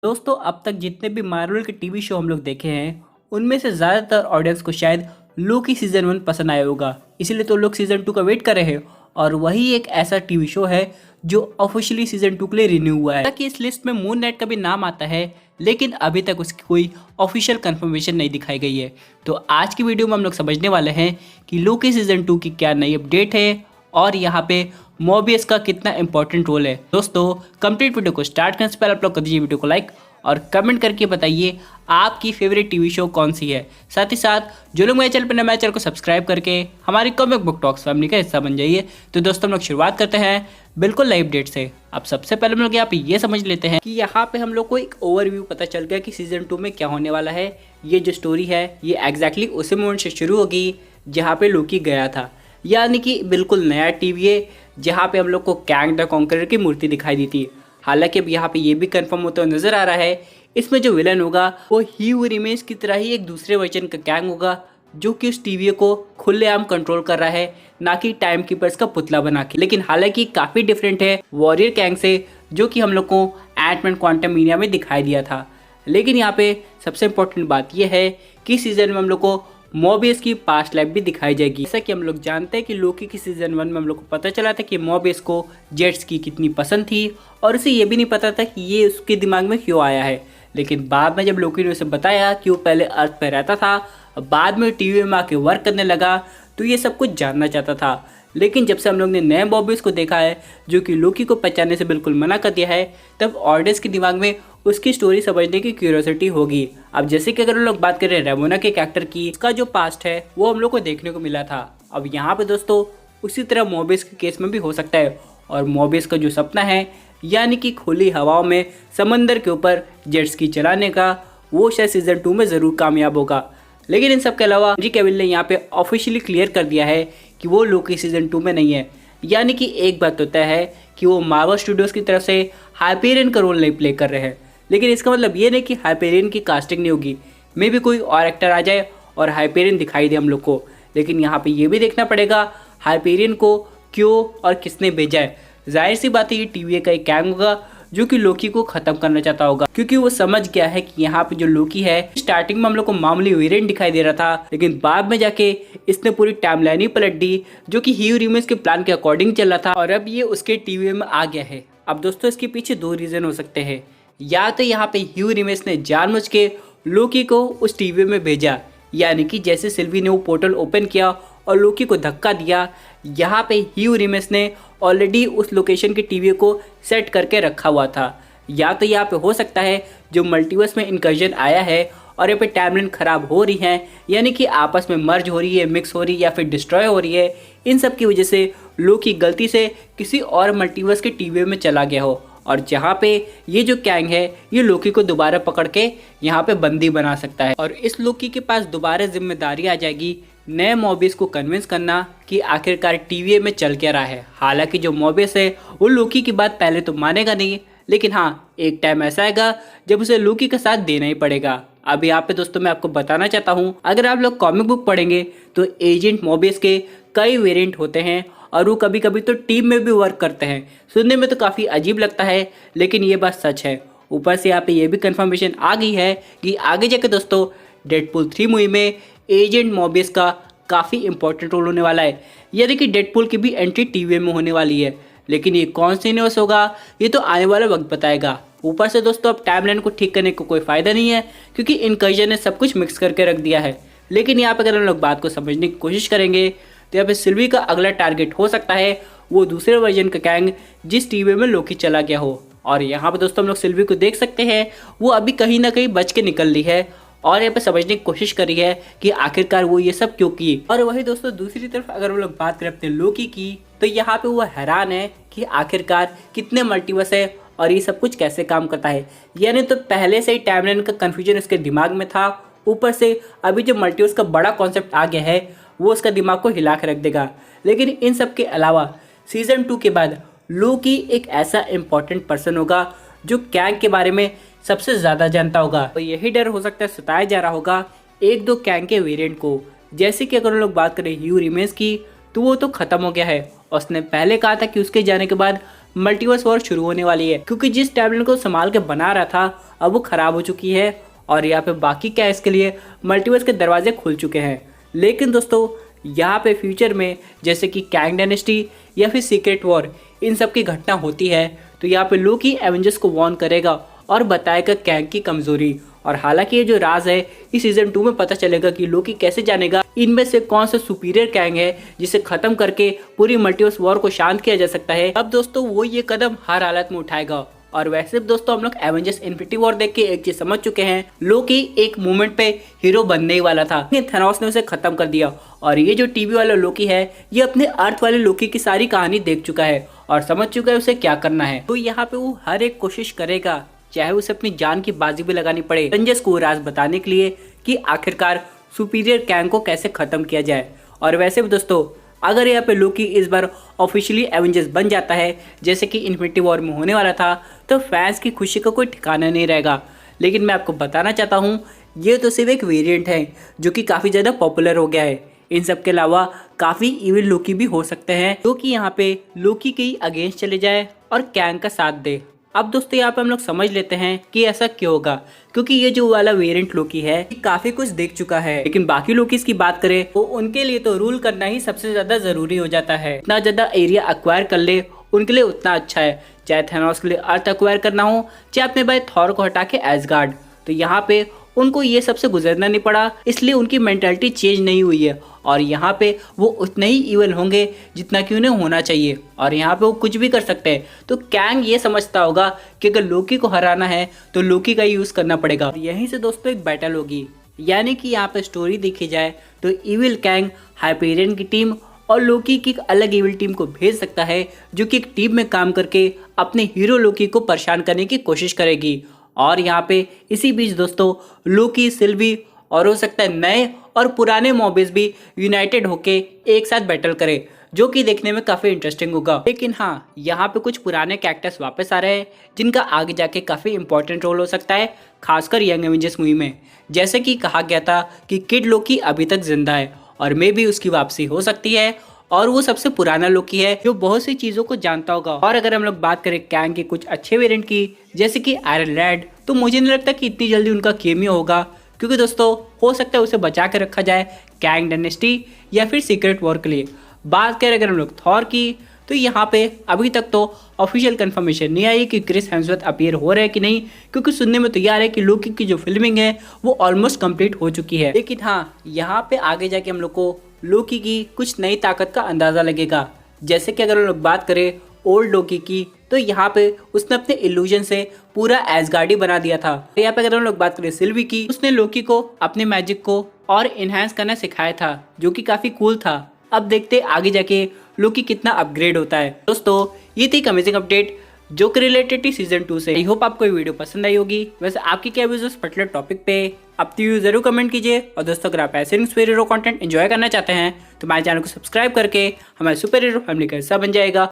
दोस्तों अब तक जितने भी मार्वल के टीवी शो हम लोग देखे हैं उनमें से ज़्यादातर ऑडियंस को शायद लोकी सीजन 1 पसंद आया होगा। इसीलिए तो लोग सीजन 2 का वेट कर रहे हैं और वही एक ऐसा टीवी शो है जो ऑफिशियली सीजन 2 के लिए रिन्यू हुआ है। हालांकि इस लिस्ट में मून नाइट का भी नाम आता है लेकिन अभी तक उसकी कोई ऑफिशियल कंफर्मेशन नहीं दिखाई गई है। तो आज की वीडियो में हम लोग समझने वाले हैं कि लोकी सीजन 2 की क्या नई अपडेट है और यहाँ पे मोबियस का कितना इंपॉर्टेंट रोल है। दोस्तों कंप्लीट वीडियो को स्टार्ट करने से पहले आप लोग कर दीजिए वीडियो को लाइक और कमेंट करके बताइए आपकी फेवरेट टीवी शो कौन सी है। साथ ही साथ जो लोग मेरे चैनल पर नए मेरे चैनल को सब्सक्राइब करके हमारी कॉमिक बुक टॉक्स फैमिली का हिस्सा बन जाइए। तो दोस्तों हम लोग शुरुआत करते हैं बिल्कुल नई अपडेट से। अब सबसे पहले हम लोग यहाँ पे ये समझ लेते हैं कि यहाँ पे हम लोग को एक ओवरव्यू पता चल गया कि सीजन 2 में क्या होने वाला है। ये जो स्टोरी है ये एग्जैक्टली उसी मोमेंट से शुरू होगी जहाँ पे लोकी गया था, यानी कि बिल्कुल नया टीवी है जहाँ पे हम लोग को कैंग द कॉन्करर की मूर्ति दिखाई दी थी। हालांकि अब यहाँ पे ये भी कंफर्म होता हुआ नजर आ रहा है इसमें जो विलन होगा वो ह्यू रिमेज की तरह ही एक दूसरे वर्जन का कैंग होगा जो कि उस टीवी को खुलेआम कंट्रोल कर रहा है, ना कि टाइम कीपर्स का पुतला बना के। लेकिन हालांकि काफ़ी डिफरेंट है वॉरियर कैंग से जो कि हम लोग को एंटमैन क्वांटममेनिया में दिखाई दिया था। लेकिन यहाँ पे सबसे इम्पोर्टेंट बात यह है कि सीजन में हम लोग को मोबियस की पास्ट लाइफ भी दिखाई जाएगी। जैसा कि हम लोग जानते हैं कि लोकी की सीजन 1 में हम लोग को पता चला था कि मोबियस को जेट्स की कितनी पसंद थी और उसे ये भी नहीं पता था कि ये उसके दिमाग में क्यों आया है। लेकिन बाद में जब लोकी ने उसे बताया कि वो पहले अर्थ पर रहता था, बाद में टीवी में आके वर्क करने लगा, तो ये सब कुछ जानना चाहता था। लेकिन जब से हम लोग ने नए मोबियस को देखा है जो कि लोकी को पहचानने से बिल्कुल मना कर दिया है, तब ऑडियंस के दिमाग में उसकी स्टोरी समझने की क्यूरियोसिटी होगी। अब जैसे कि अगर हम लोग बात करें रेमोना के कैरेक्टर की, इसका जो पास्ट है वो हम लोग को देखने को मिला था। अब यहाँ पे दोस्तों उसी तरह मोबियस के केस में भी हो सकता है और मोबियस का जो सपना है यानी कि खुली हवाओं में समंदर के ऊपर जेट स्की चलाने का, वो शायद सीजन 2 में ज़रूर कामयाब होगा। लेकिन इन सब के अलावा हेनरी कैविल ने यहाँ पे ऑफिशियली क्लियर कर दिया है कि वो लोकी सीजन 2 में नहीं है। यानी कि एक बात तो तय है कि वो मार्वल स्टूडियोज़ की तरफ से हाइपेरियन का रोल नहीं प्ले कर रहे हैं, लेकिन इसका मतलब ये नहीं कि हाइपेरियन की कास्टिंग नहीं होगी। मे भी कोई और एक्टर आ जाए और हाइपेरियन दिखाई दे हम लोग को। लेकिन यहाँ पे ये भी देखना पड़ेगा हाइपेरियन को क्यों और किसने भेजा है। जाहिर सी बात है ये टीवी का एक कैंग होगा जो कि लोकी को खत्म करना चाहता होगा, क्योंकि वो समझ गया है कि यहाँ पे जो लोकी है स्टार्टिंग में हम लोग को मामूली वेरिएंट दिखाई दे रहा था, लेकिन बाद में जाके इसने पूरी टाइमलाइन ही पलट दी जो कि ह्यू रिमेज के प्लान के अकॉर्डिंग चल रहा था और अब ये उसके टीवी में आ गया है। अब दोस्तों इसके पीछे दो रीजन हो सकते हैं। या तो यहाँ पे ह्यू रिमेज ने जानबूझ के लोकी को उस टीवी में भेजा, यानी कि जैसे सिल्वी ने वो पोर्टल ओपन किया और लोकी को धक्का दिया, यहाँ पे ह्यू रिमेज ने ऑलरेडी उस लोकेशन के टीवी को सेट करके रखा हुआ था। या तो यहाँ पे हो सकता है जो मल्टीवर्स में इनकर्जन आया है और यहाँ पे टाइमलाइन खराब हो रही है, यानी कि आपस में मर्ज हो रही है, मिक्स हो रही है या फिर डिस्ट्रॉय हो रही है, इन सब की वजह से लोकी गलती से किसी और मल्टीवर्स के टीवी में चला गया हो और जहाँ पे ये जो कैंग है ये लोकी को दोबारा पकड़ के यहाँ पे बंदी बना सकता है और इस लोकी के पास दोबारा जिम्मेदारी आ जाएगी नए मोबियस को कन्विंस करना कि आखिरकार टीवी में चल क्या रहा है। हालांकि जो मोबियस है वो लोकी की बात पहले तो मानेगा नहीं, लेकिन हाँ एक टाइम ऐसा आएगा जब उसे लोकी का साथ देना ही पड़ेगा। अब यहाँ पे दोस्तों मैं आपको बताना चाहता हूँ, अगर आप लोग कॉमिक बुक पढ़ेंगे तो एजेंट मोबियस के कई वेरिएंट होते हैं और वो कभी कभी तो टीम में भी वर्क करते हैं। सुनने में तो काफ़ी अजीब लगता है लेकिन ये बात सच है। ऊपर से यहाँ पे ये भी कंफर्मेशन आ गई है कि आगे जाके दोस्तों डेडपूल 3 मूवी में एजेंट मोबियस का काफ़ी इंपॉर्टेंट रोल होने वाला है, यानी कि डेडपूल की भी एंट्री टीवी में होने वाली है। लेकिन ये कौन सी यूनिवर्स होगा ये तो आने वाला वक्त बताएगा। ऊपर से दोस्तों अब टाइमलाइन को ठीक करने को कोई फ़ायदा नहीं है क्योंकि इनकर्जन ने सब कुछ मिक्स करके रख दिया है। लेकिन यहाँ पर अगर हम लोग बात को समझने की कोशिश करेंगे तो यहाँ पे सिल्वी का अगला टारगेट हो सकता है वो दूसरे वर्जन का कैंग जिस टीवी में लोकी चला गया हो। और यहाँ पे दोस्तों हम लोग सिल्वी को देख सकते हैं वो अभी कहीं ना कहीं बच के निकल रही है और यहाँ पे समझने की कोशिश करी है कि आखिरकार वो ये सब क्यों की। और वही दोस्तों दूसरी तरफ अगर हम लोग बात करें अपने लोकी की तो यहाँ पे वो हैरान है कि आखिरकार कितने मल्टीवर्स है और ये सब कुछ कैसे काम करता है। यानी तो पहले से ही टाइमलाइन का कन्फ्यूजन उसके दिमाग में था, ऊपर से अभी जो मल्टीवर्स का बड़ा कॉन्सेप्ट आ गया है वो उसका दिमाग को हिला के रख देगा। लेकिन इन सब के अलावा सीजन 2 के बाद लोकी एक ऐसा इंपॉर्टेंट पर्सन होगा जो कैंग के बारे में सबसे ज़्यादा जानता होगा। तो यही डर हो सकता है सताया जा रहा होगा एक दो कैंग के वेरिएंट को। जैसे कि अगर हम लोग बात करें ह्यू रिमेज की तो वो तो ख़त्म हो गया है और उसने पहले कहा था कि उसके जाने के बाद मल्टीवर्स वॉर शुरू होने वाली है, क्योंकि जिस टैबलेट को संभाल के बना रहा था अब वो खराब हो चुकी है और यहाँ पे बाकी क्या इसके लिए मल्टीवर्स के दरवाजे खुल चुके हैं। लेकिन दोस्तों यहाँ पे फ्यूचर में जैसे कि कैंग डायनेस्टी या फिर सीक्रेट वॉर इन सब की घटना होती है तो यहाँ पे लोकी एवेंजर्स को वॉर्न करेगा और बताएगा कैंग की कमजोरी। और हालांकि ये जो राज है इस सीजन 2 में पता चलेगा कि लोकी कैसे जानेगा इनमें से कौन सा सुपीरियर कैंग है जिसे खत्म करके पूरी मल्टीवर्स वॉर को शांत किया जा सकता है। अब दोस्तों वो ये कदम हर हालत में उठाएगा। और वैसे दोस्तों हम लोग एवेंजर्स इन्फिनिटी वॉर देख के एक चीज समझ चुके हैं, लोकी एक मोमेंट पे हीरो बनने ही वाला था, थैनोस ने उसे खत्म कर दिया। और ये जो टीवी वाला लोकी है ये अपने अर्थ वाले लोकी की सारी कहानी देख चुका है और समझ चुका है उसे क्या करना है। तो यहाँ पे वो हर एक कोशिश करेगा, चाहे उसे अपनी जान की बाजी भी लगानी पड़े एवेंजर्स को राज बताने के लिए कि आखिरकार सुपीरियर कैंग को कैसे खत्म किया जाए। और वैसे भी दोस्तों अगर यहाँ पे लोकी इस बार ऑफिशियली एवेंजर्स बन जाता है जैसे कि इन्फिनिटी वॉर में होने वाला था तो फैंस की खुशी का कोई ठिकाना नहीं रहेगा। लेकिन मैं आपको बताना चाहता हूँ ये तो सिर्फ एक वेरिएंट है जो कि काफ़ी ज़्यादा पॉपुलर हो गया है। इन सब के अलावा काफ़ी इविल लोकी भी हो सकते हैं जो कि यहाँ पे लोकी के ही अगेंस्ट चले जाए और कैंग का साथ दे। अब दोस्तों यहाँ पे हम लोग समझ लेते हैं कि ऐसा क्यों होगा, क्योंकि ये जो वाला वेरिएंट लोकी है काफी कुछ देख चुका है। लेकिन बाकी लोकीज की बात करें तो उनके लिए तो रूल करना ही सबसे ज्यादा जरूरी हो जाता है। इतना ज्यादा एरिया अक्वायर कर ले उनके लिए उतना अच्छा है, चाहे थैनोस के लिए अर्थ अक्वायर करना हो चाहे अपने भाई थॉर को हटा के एसगार्ड। तो यहाँ पे उनको ये सबसे गुजरना नहीं पड़ा, इसलिए उनकी मेंटालिटी चेंज नहीं हुई है और यहाँ पे वो उतने ही इवल होंगे जितना कि उन्हें होना चाहिए और यहाँ पे वो कुछ भी कर सकते हैं। तो कैंग ये समझता होगा कि अगर लोकी को हराना है तो लोकी का यूज़ करना पड़ेगा। यहीं से दोस्तों एक बैटल होगी, यानी कि यहाँ पे स्टोरी देखी जाए तो इविल कैंग हाइपेरियन की टीम और लोकी की एक अलग इविल टीम को भेज सकता है जो कि एक टीम में काम करके अपने हीरो लोकी को परेशान करने की कोशिश करेगी। और यहाँ पे इसी बीच दोस्तों लोकी, सिल्वी और हो सकता है नए और पुराने मॉबिस भी यूनाइटेड होके एक साथ बैटल करे, जो कि देखने में काफ़ी इंटरेस्टिंग होगा। लेकिन हाँ यहाँ पे कुछ पुराने कैरेक्टर्स वापस आ रहे हैं जिनका आगे जाके काफ़ी इंपॉर्टेंट रोल हो सकता है, खासकर यंग एवेंजर्स मूवी में। जैसे कि कहा गया था कि किड लोकी अभी तक जिंदा है और मे भी उसकी वापसी हो सकती है और वो सबसे पुराना लोकी है जो बहुत सी चीज़ों को जानता होगा। और अगर हम लोग बात करें कैंग के कुछ अच्छे वेरिएंट की जैसे कि आयरन लैड, तो मुझे नहीं लगता कि इतनी जल्दी उनका केमियो होगा, क्योंकि दोस्तों हो सकता है उसे बचा के रखा जाए कैंग डायनेस्टी या फिर सीक्रेट वॉर के लिए। बात करें अगर हम लोग थॉर की तो यहाँ पे अभी तक तो ऑफिशियल कंफर्मेशन नहीं आई कि क्रिस हेम्सवर्थ अपीयर हो रहे हैं कि नहीं, क्योंकि सुनने में तो यार है कि लोकी की जो फिल्मिंग है वो ऑलमोस्ट कंप्लीट हो चुकी है। लेकिन हाँ यहाँ पे आगे जाके हम लोग को लोकी की कुछ नई ताकत का अंदाजा लगेगा। जैसे कि अगर हम लोग बात करें ओल्ड लोकी की तो यहाँ पे उसने अपने इल्यूजन से पूरा एसगार्डी बना दिया था। यहाँ पे अगर हम लोग बात करें सिल्वी की, उसने लोकी को अपने मैजिक को और इनहेंस करना सिखाया था जो कि काफी कूल था। अब देखते आगे जाके लोकी कितना अपग्रेड होता है। दोस्तों ये थी अमेजिंग अपडेट जो कि रिलेटेड थी सीजन 2 से। आई होप आपको ये वीडियो पसंद आई होगी। वैसे आपकी क्या व्यूज उस पर्टिकुलर टॉपिक पे अपनी व्यू जरूर कमेंट कीजिए। और दोस्तों अगर आप ऐसे सुपर हीरो कंटेंट एंजॉय करना चाहते हैं तो हमारे चैनल को सब्सक्राइब करके हमारे सुपर हीरो फैमिली का हिस्सा बन जाएगा।